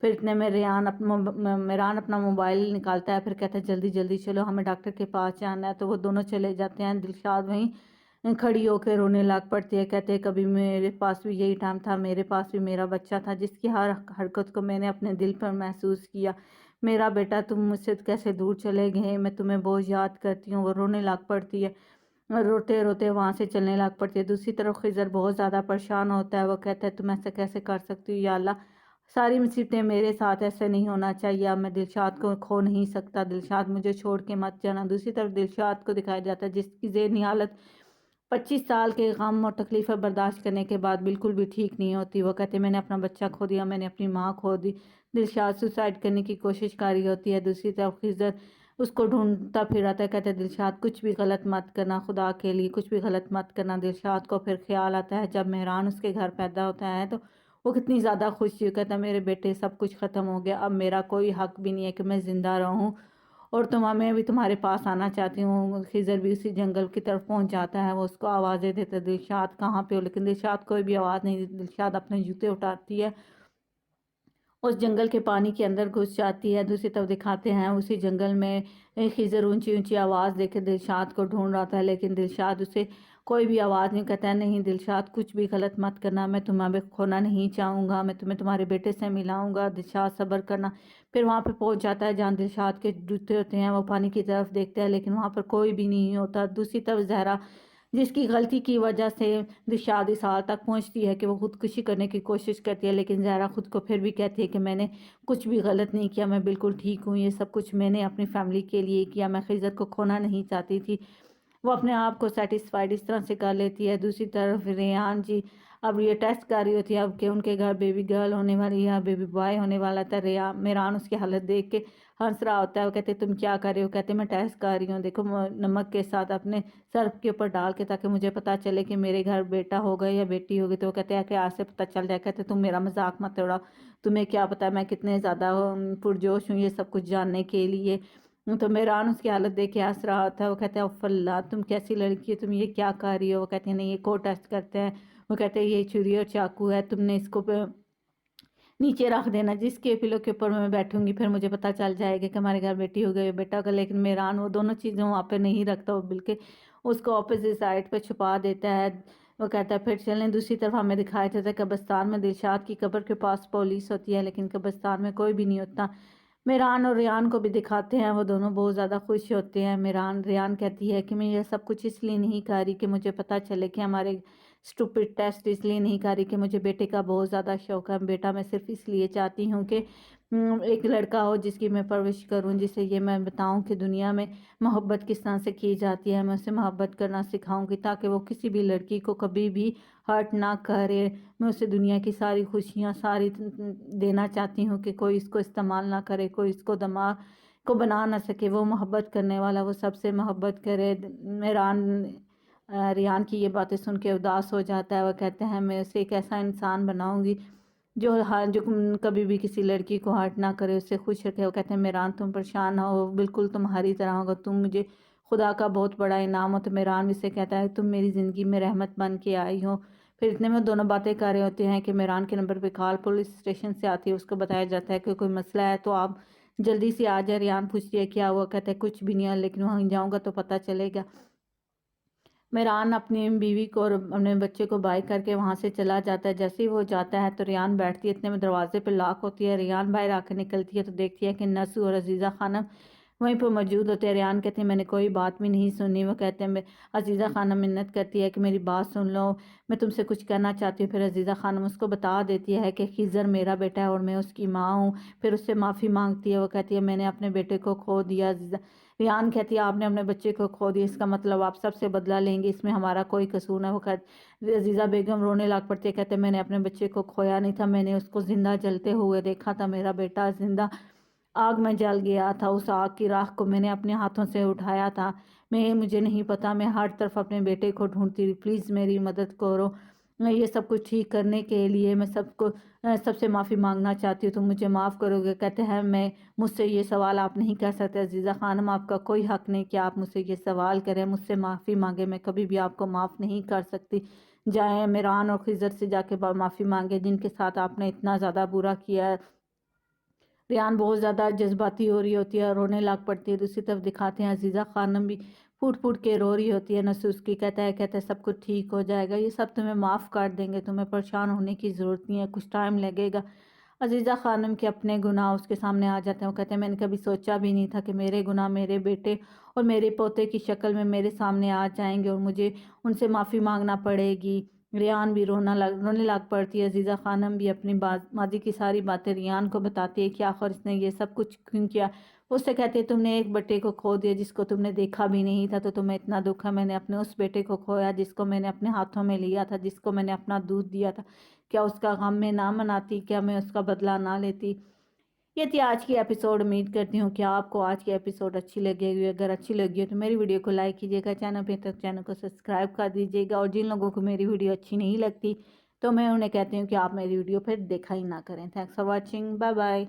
پھر اتنے میں میران اپنا موبائل نکالتا ہے، پھر کہتا ہے جلدی جلدی چلو ہمیں ڈاکٹر کے پاس جانا ہے، تو وہ دونوں چلے جاتے ہیں۔ دلشاد وہیں کھڑی ہو کے رونے لگ پڑتی ہے، کہتے ہیں کبھی میرے پاس بھی یہی ٹائم تھا، میرے پاس بھی میرا بچہ تھا جس کی ہر حرکت کو میں نے اپنے دل پر محسوس کیا، میرا بیٹا تم مجھ سے کیسے دور چلے گئے، میں تمہیں بہت یاد کرتی ہوں۔ وہ رونے لگ پڑتی ہے، روتے روتے وہاں سے چلنے لگ پڑتی ہے۔ دوسری طرف خضر بہت زیادہ پریشان ہوتا ہے، وہ کہتا ہے تم ایسا کیسے کر سکتی ہو یا اللہ، ساری مصیبتیں میرے ساتھ، ایسے نہیں ہونا چاہیے، اب میں دلشاد کو کھو نہیں سکتا، دلشاد مجھے چھوڑ کے مت جانا۔ دوسری طرف دلشاد کو دکھایا جاتا ہے جس کی ذہنی حالت 25 سال کے غم اور تکلیفیں برداشت کرنے کے بعد بالکل بھی ٹھیک نہیں ہوتی۔ وہ کہتے ہیں میں نے اپنا بچہ کھو دیا، میں نے اپنی ماں کھو دی۔ دلشاد سوسائڈ کرنے کی کوشش کر رہی ہوتی ہے۔ دوسری طرف خضر اس کو ڈھونڈتا پھراتا ہے، کہتے ہیں دلشاد کچھ بھی غلط مت کرنا، خدا کے لیے کچھ بھی غلط مت کرنا۔ دلشاد کو پھر خیال آتا ہے جب مہران اس کے گھر پیدا ہوتا ہے تو وہ کتنی زیادہ خوش تھی، کہتا ہے میرے بیٹے سب کچھ ختم ہو گیا، اب میرا کوئی حق بھی نہیں ہے کہ میں زندہ رہوں، اور میں بھی تمہارے پاس آنا چاہتی ہوں۔ خضر بھی اسی جنگل کی طرف پہنچ جاتا ہے، وہ اس کو آوازیں دیتا ہے دلشاد کہاں پہ ہو، لیکن دلشاد کوئی بھی آواز نہیں دیتی۔ دلشاد اپنے جوتے اٹھاتی ہے، اس جنگل کے پانی کے اندر گھس جاتی ہے۔ دوسری طرف دکھاتے ہیں اسی جنگل میں خضر اونچی اونچی آواز دے کے دلشاد کو ڈھونڈ رہا تھا، لیکن دلشاد اسے کوئی بھی آواز نہیں، کہتا ہے نہیں دلشاد کچھ بھی غلط مت کرنا، میں تمہیں کھونا نہیں چاہوں گا، میں تمہیں تمہارے بیٹے سے ملاؤں گا، دلشاد صبر کرنا۔ پھر وہاں پہ پہنچ جاتا ہے جہاں دلشاد کے جوتے ہوتے ہیں، وہ پانی کی طرف دیکھتے ہیں لیکن وہاں پر کوئی بھی نہیں ہوتا۔ دوسری طرف زہرا جس کی غلطی کی وجہ سے دلشاد اس حال تک پہنچتی ہے کہ وہ خودکشی کرنے کی کوشش کرتی ہے، لیکن زہرا خود کو پھر بھی کہتی ہے کہ میں نے کچھ بھی غلط نہیں کیا، میں بالکل ٹھیک ہوں، یہ سب کچھ میں نے اپنی فیملی کے لیے کیا، میں خضر کو کھونا نہیں چاہتی تھی۔ وہ اپنے آپ کو سیٹسفائیڈ اس طرح سے کر لیتی ہے۔ دوسری طرف ریان جی اب یہ ٹیسٹ کر رہی ہوتی ہے اب کہ ان کے گھر بیبی گرل ہونے والی ہے، بیبی بوائے ہونے والا تھا۔ میران اس کی حالت دیکھ کے ہنس رہا ہوتا ہے، وہ کہتے تم کیا کر رہے ہو، کہتے میں ٹیسٹ کر رہی ہوں، دیکھو نمک کے ساتھ اپنے سرف کے اوپر ڈال کے تاکہ مجھے پتا چلے کہ میرے گھر بیٹا ہوگا یا بیٹی ہوگی۔ تو وہ کہتے ہیں کہ آج سے پتہ چل جائے، کہتے تم میرا مذاق مت اڑاؤ، تمہیں کیا پتا میں کتنے زیادہ پرجوش ہوں یہ سب کچھ جاننے کے لیے۔ تو میران اس کی حالت دیکھ کے ہنس رہا ہوتا ہے، وہ کہتے ہیں اف اللہ تم کیسی لڑکی ہے، تم یہ کیا کر رہی ہو۔ وہ کہتے ہیں نہیں ایک اور ٹیسٹ کرتے ہیں، وہ کہتے ہیں یہ چھری اور چاقو ہے، تم نے اس کو نیچے رکھ دینا، جس کے پلو کے اوپر میں بیٹھوں گی پھر مجھے پتا چل جائے گا کہ ہمارے گھر بیٹی ہو گئی بیٹا ہوگا۔ لیکن میران وہ دونوں چیزیں وہاں پہ نہیں رکھتا، وہ بلکہ اس کو اپوزٹ سائڈ پہ چھپا دیتا ہے۔ وہ کہتا ہے پھر چلیں۔ دوسری طرف ہمیں دکھایا جاتا ہے قبرستان میں دلشاد کی قبر کے پاس پولیس ہوتی ہے لیکن قبرستان میں کوئی بھی نہیں ہوتا۔ میران اور ریان کو بھی دکھاتے ہیں، وہ دونوں بہت زیادہ خوش ہوتے ہیں۔ ریان کہتی ہے کہ میں یہ سب کچھ اس لیے نہیں کر رہی کہ مجھے پتا چلے کہ ہمارے اسٹوپڈ ٹیسٹ، اس لیے نہیں کر رہی کہ مجھے بیٹے کا بہت زیادہ شوق ہے، بیٹا میں صرف اس لیے چاہتی ہوں کہ ایک لڑکا ہو جس کی میں پرورش کروں، جسے یہ میں بتاؤں کہ دنیا میں محبت کس طرح سے کی جاتی ہے، میں اسے محبت کرنا سکھاؤں گی تاکہ وہ کسی بھی لڑکی کو کبھی بھی ہرٹ نہ کرے۔ میں اسے دنیا کی ساری خوشیاں ساری دینا چاہتی ہوں کہ کوئی اس کو استعمال نہ کرے، کوئی اس کو دماغ کو بنا نہ سکے، وہ محبت کرنے والا وہ سب سے محبت کرے۔ ریان کی یہ باتیں سن کے اداس ہو جاتا ہے، وہ کہتے ہیں میں اسے ایک ایسا انسان بناؤں گی جو کبھی بھی کسی لڑکی کو ہرٹ نہ کرے، اس سے خوش رکھے۔ وہ کہتے ہیں میران تم پریشان نہ ہو، بالکل تمہاری طرح ہوگا، تم مجھے خدا کا بہت بڑا انعام ہو۔ تو میران بھی سے کہتا ہے تم میری زندگی میں رحمت بن کے آئی ہو۔ پھر اتنے میں دونوں باتیں کر رہے ہوتے ہیں کہ میران کے نمبر پہ کال پولیس اسٹیشن سے آتی ہے، اس کو بتایا جاتا ہے کہ کوئی مسئلہ ہے تو آپ جلدی سے آ جائے۔ ریان پوچھتی ہے کیا ہوا، کہتا ہے کچھ بھی نہیں ہے لیکن وہاں جاؤں گا تو پتہ چلے گا۔ میران اپنی بیوی کو اور اپنے بچے کو بائی کر کے وہاں سے چلا جاتا ہے۔ جیسے ہی وہ جاتا ہے تو ریان بیٹھتی ہے، اتنے میں دروازے پہ لاک ہوتی ہے، ریان باہر آ کے نکلتی ہے تو دیکھتی ہے کہ نسو اور عزیزہ خانم وہیں پہ موجود ہوتے ہیں۔ ریان کہتے ہیں میں نے کوئی بات بھی نہیں سنی۔ وہ کہتے ہیں عزیزہ خانم منت کرتی ہے کہ میری بات سن لو، میں تم سے کچھ کہنا چاہتی ہوں۔ پھر عزیزہ خانم اس کو بتا دیتی ہے کہ خضر میرا بیٹا ہے اور میں اس کی ماں ہوں۔ پھر اس سے معافی مانگتی ہے، وہ کہتی ہے میں نے اپنے بیٹے کو کھو دیا۔ ریان کہتی ہے آپ نے اپنے بچے کو کھو دیا، اس کا مطلب آپ سب سے بدلہ لیں گے، اس میں ہمارا کوئی قصور نہ۔ وہ عزیزہ بیگم رونے لگ پڑتی ہے، کہتے ہیں میں نے اپنے بچے کو کھویا نہیں تھا، میں نے اس کو زندہ جلتے ہوئے دیکھا تھا، میرا بیٹا زندہ آگ میں جل گیا تھا، اس آگ کی راکھ کو میں نے اپنے ہاتھوں سے اٹھایا تھا، مجھے نہیں پتا، میں ہر طرف اپنے بیٹے کو ڈھونڈتی رہی، پلیز میری مدد کرو، یہ سب کچھ ٹھیک کرنے کے لیے میں سب سے معافی مانگنا چاہتی ہوں، تم مجھے معاف کرو گے۔ کہتے ہیں مجھ سے یہ سوال آپ نہیں کر سکتے عزیزہ خانم، آپ کا کوئی حق نہیں کہ آپ مجھ سے یہ سوال کریں، مجھ سے معافی مانگے، میں کبھی بھی آپ کو معاف نہیں کر سکتی۔ جائیں میران اور خضر سے جا کے معافی مانگے جن کے ساتھ آپ نے اتنا زیادہ برا کیا ہے۔ ریان بہت زیادہ جذباتی ہو رہی ہوتی ہے اور رونے لگ پڑتی ہے، دوسری طرف دکھاتے ہیں عزیزہ خانم بھی پھوٹ پھوٹ کے رو رہی ہوتی ہے نسو اس کی، کہتا ہے سب کچھ ٹھیک ہو جائے گا، یہ سب تمہیں معاف کر دیں گے، تمہیں پریشان ہونے کی ضرورت نہیں ہے، کچھ ٹائم لگے گا۔ عزیزہ خانم کے اپنے گناہ اس کے سامنے آ جاتے ہیں، وہ کہتے ہیں میں نے کبھی سوچا بھی نہیں تھا کہ میرے گناہ میرے بیٹے اور میرے پوتے کی شکل میں میرے سامنے آ جائیں گے اور مجھے ان سے معافی مانگنا پڑے گی۔ ریان بھی رونے لگ پڑتی ہے، عزیزہ خانم بھی اپنی ماضی کی ساری باتیں ریان کو بتاتی ہے کہ آخر اس نے یہ سب کچھ کیوں کیا۔ اس سے کہتی ہے تم نے ایک بیٹے کو کھو دیا جس کو تم نے دیکھا بھی نہیں تھا تو تمہیں اتنا دکھ ہے، میں نے اپنے اس بیٹے کو کھویا جس کو میں نے اپنے ہاتھوں میں لیا تھا، جس کو میں نے اپنا دودھ دیا تھا، کیا اس کا غم میں نہ مناتی، کیا میں اس کا بدلہ نہ لیتی۔ یہ تھی آج کی ایپیسوڈ، امید کرتی ہوں کہ آپ کو آج کی ایپیسوڈ اچھی لگے گی، اگر اچھی لگی ہو تو میری ویڈیو کو لائک کیجیے گا، چینل پہ تک چینل کو سبسکرائب کر دیجیے گا، اور جن لوگوں کو میری ویڈیو اچھی نہیں لگتی تو میں انہیں کہتی ہوں کہ آپ میری ویڈیو پھر دیکھا ہی نہ کریں۔ Thanks for watching, bye bye.